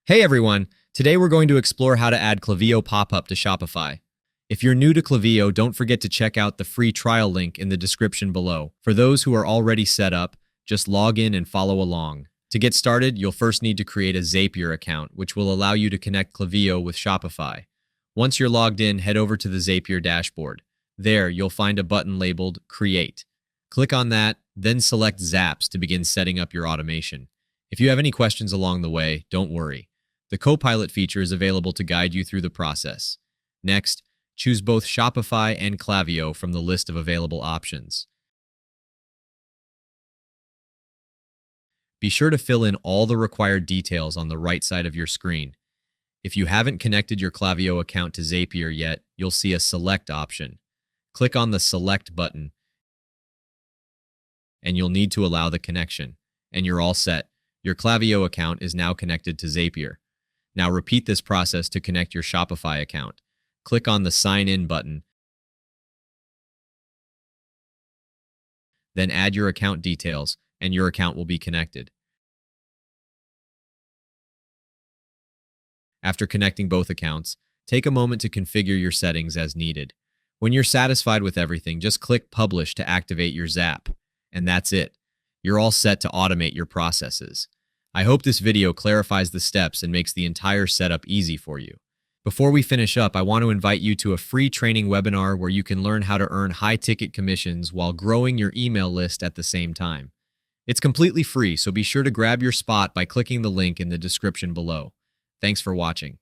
Hey everyone! Today we're going to explore how to add Klaviyo Popup to Shopify. If you're new to Klaviyo, don't forget to check out the free trial link in the description below. For those who are already set up, just log in and follow along. To get started, you'll first need to create a Zapier account, which will allow you to connect Klaviyo with Shopify. Once you're logged in, head over to the Zapier dashboard. There, you'll find a button labeled Create. Click on that, then select Zaps to begin setting up your automation. If you have any questions along the way, don't worry. The Copilot feature is available to guide you through the process. Next, choose both Shopify and Klaviyo from the list of available options. Be sure to fill in all the required details on the right side of your screen. If you haven't connected your Klaviyo account to Zapier yet, you'll see a Select option. Click on the Select button, and you'll need to allow the connection. And you're all set. Your Klaviyo account is now connected to Zapier. Now repeat this process to connect your Shopify account. Click on the Sign In button, then add your account details, and your account will be connected. After connecting both accounts, take a moment to configure your settings as needed. When you're satisfied with everything, just click Publish to activate your Zap. And that's it. You're all set to automate your processes. I hope this video clarifies the steps and makes the entire setup easy for you. Before we finish up, I want to invite you to a free training webinar where you can learn how to earn high-ticket commissions while growing your email list at the same time. It's completely free, so be sure to grab your spot by clicking the link in the description below. Thanks for watching.